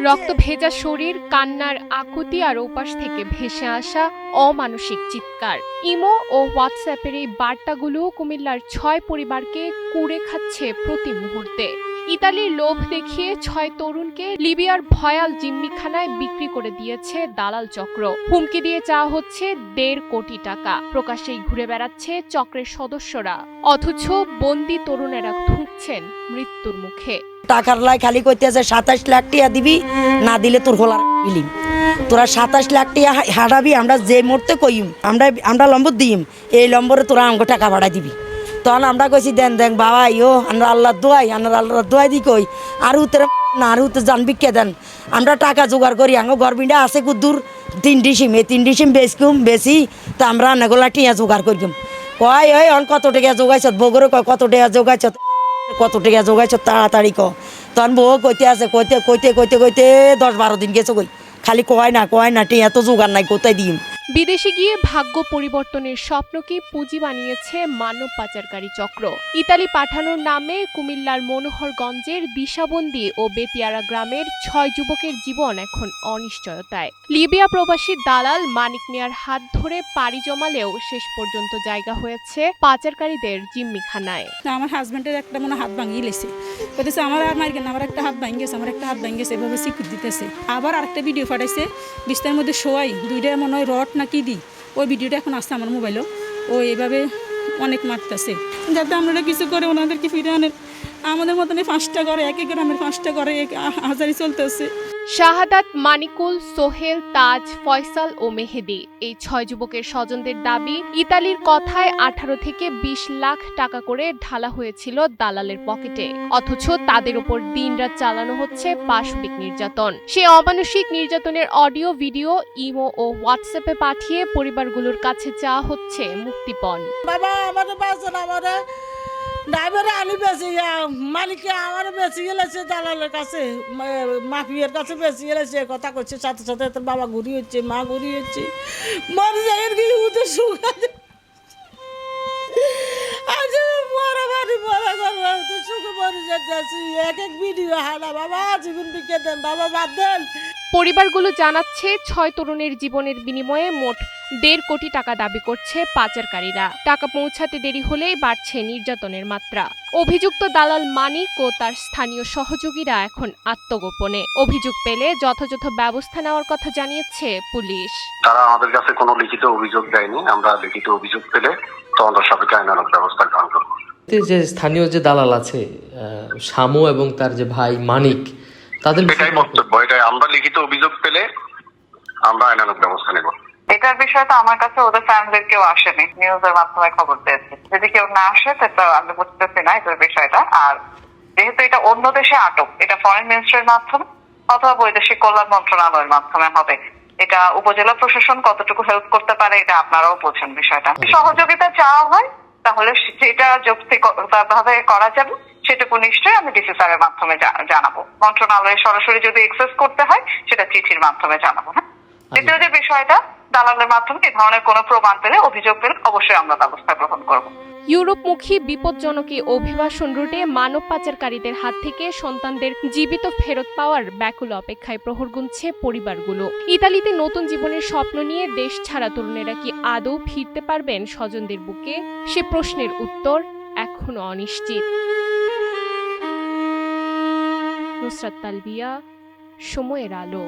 রক্ত ভেজা শরীর, কান্নার আকুতি আর ওপাশ থেকে ভেসে আসা অমানসিক চিৎকার। ইমো ও হোয়াটসঅ্যাপের এই বার্তাগুলো কুমিল্লার ৬ পরিবারকে কুড়ে খাচ্ছে প্রতি মুহূর্তে। ইতালির লোভ দেখিয়ে ৬ তরুণকে লিবিয়ার ভয়াল জিম্মিখানায় বিক্রি করে দিয়েছে দালাল চক্র। হুমকি দিয়ে চাওয়া হচ্ছে ১.৫ কোটি টাকা। প্রকাশ্যেই ঘুরে বেড়াচ্ছে চক্রের সদস্যরা, অথচ বন্দী তরুণেরা ধুঁকছেন মৃত্যুর মুখে। টাকার লাই খালি কইতেছে ২৭ লাখ টাকা দিবি, না দিলে তোর হোলা গেলিম। তোরা ২৭ লাখ টাকা হারাবি, আমরা যে মুহূর্তে কইম আমরা লম্বর দিম, এই লম্বরে তোরা আমাকে টাকা ভাড়া দিবি। তখন আমরা কইছি দেন দেন বাবা ইয়ো আমরা আল্লাহর দোয়াই দি কই আর উত্তরে না আর উত্তর জানবি কে দেন। আমরা টাকা জোগাড় করি, আঙ্গ গরবিন্ডা আছে কুদ্দুর ৩ ডিসিম, এই ৩ ডিসিম বেশি তো আমরা আনাগোলা টিয়া জোগাড় করিম। কয় ওই কত টাকা জোগাইছ, বগরে কয় কত টাকা জোগাইছ, কত টাকা জোগাইছ তাড়াতাড়ি ক। তখন বউ কইতে আছে কইতে ১০-১২ দিন গেছে কই, খালি কয় না টিয়া তো জোগাড় নাই, কোথায় দিম। বিদেশে গিয়ে ভাগ্য পরিবর্তনের স্বপ্নকে পুঁজি বানিয়েছে মানব পাচারকারী চক্র। ইতালি পাঠানোর নামে কুমিল্লার মনোহরগঞ্জের দিশাবন্দি ও বেতিয়ারা গ্রামের ৬ যুবকের জীবন এখন অনিশ্চয়তায়। লিবিয়া প্রবাসী দালাল মানিক মিয়ার হাত ধরে পাড়ি জমালেও শেষ পর্যন্ত জায়গা হয়েছে পাচারকারীদের জিম্মিখানায়। আমার হাজব্যান্ডের একটা মনে হাত ভাঙিয়ে লেছে, বলতেছে আমার আর মার কেন, আমার একটা হাত ভাঙি গেছে, আমার একটা হাত ভাঙি গেছে, এভাবে স্বীকৃতি দিতেছে। আবার আরেকটা ভিডিও পাঠাইছে, বিস্তারের মধ্যে শোয়াই 2টা মনে হয় রড না কি দিই, ওই ভিডিওটা এখন আসছে আমার মোবাইলেও। ও এভাবে অনেক মারতেছে, যাতে আপনারা কিছু করে ওনাদেরকে ফিরে আনেন। আমাদের মতন 5টা ঘরে, এক এক গ্রামের 5টা ঘরে হাজারি চলতেছে। শাহাদাত, মানিকুল, সোহেল, তাজ, ফয়সাল ও মেহেদি, এই ৬ যুবকের স্বজনদের দাবি ইতালির কথায় 18 থেকে 20 লাখ টাকা করে ঢালা হয়েছিল দালালের পকেটে, অথচ তাদের উপর দিনরাত চালানো হচ্ছে পাশবিক নির্যাতন। সে অমানসিক নির্যাতনের অডিও ভিডিও ইমো ও হোয়াটসঅ্যাপে পাঠিয়ে পরিবারগুলোর কাছে চাওয়া হচ্ছে মুক্তিপণ। বাবা আমাদের বাঁচান, আমাদের ড্রাইভারে আনি বেশি মালিকে আমার বেশি গেলেছে দালালের কাছে, মাফিয়ার কাছে বেশি গেলেছে কথা করছে, সাথে সাথে তোর বাবা ঘুরি হচ্ছে, মা ঘুরি হচ্ছে, মরে যায় কি উঠে সুখা আজ মরা বাড়ি মরা করবো তো সুখে মরে যেতেছি। এক এক ভিডিও হারা বাবা জীবন বিকে দেন, বাবা বাদ দেন। পরিবারগুলো জানাচ্ছে ৬ তরুণের জীবনের বিনিময়ে মোট ১.৫ কোটি টাকা দাবি করছে পাচারকারীরা। টাকা পৌঁছাতে দেরি হলেই বাড়ছে নির্যাতনের মাত্রা। অভিযুক্ত দালাল মানিক ও তার স্থানীয় সহযোগীরা এখন আত্মগোপনে। অভিযোগ পেলে যথাযথ ব্যবস্থা নেওয়ার কথা জানিয়েছে পুলিশ। তারা আমাদের কাছে কোনো লিখিত অভিযোগ দেয়নি, আমরা লিখিত অভিযোগ পেলে তদন্ত সাপেক্ষে আইনানুগ ব্যবস্থা গ্রহণ করব। যে স্থানীয় যে দালাল আছে শামু এবং তার যে ভাই মানিক, তাদের এটাই বক্তব্য, এটাই আমরা লিখিত অভিযোগ পেলে আমরা আইনানুগ ব্যবস্থা নেব। এটার বিষয়টা আমার কাছে ওদের ফ্যামিলির কেউ আসেনি, নিউজের মাধ্যমে খবর পেয়েছি। যদি কেউ না আসে তাহলে আমি বুঝতেছি না এটার বিষয়টা। আর যেহেতু এটা অন্য দেশে আটক, এটা ফরেন মিনিস্ট্রির মাধ্যমে অথবা বৈদেশিক কল্যাণ মন্ত্রণালয়ের মাধ্যমে হবে। এটা উপজেলা প্রশাসন কতটুকু হেল্প করতে পারে এটা আপনারাও বোঝেন বিষয়টা। সহযোগিতা চাওয়া হয় তাহলে যেটা যৌক্তিকভাবে করা যাবে সেটুকু নিশ্চয়ই আমি ডিসি স্যারের মাধ্যমে জানাবো। মন্ত্রণালয়ে সরাসরি যদি এক্সেস করতে হয় সেটা চিঠির মাধ্যমে জানাবো। হ্যাঁ, দ্বিতীয় যে বিষয়টা, দালালের মাধ্যমে এই ধরনের কোনো প্রমাণ পেলে, অভিযোগ পেলে অবশ্যই আমরা ব্যবস্থা গ্রহণ করব। ইউরোপমুখী বিপজ্জনক এই অভিবাসন রুটে মানব পাচারকারীদের হাত থেকে সন্তানদের জীবিত ফেরত পাওয়ার ব্যাকুল অপেক্ষায় প্রহর গুনছে পরিবারগুলো। ইতালিতে নতুন জীবনের স্বপ্ন নিয়ে দেশ ছাড়া তরুণেরা কি আদৌ ফিরতে পারবেন স্বজনদের বুকে? সে প্রশ্নের উত্তর এখনো অনিশ্চিত। নুসরাত তালবিয়া, সময়ের আলো।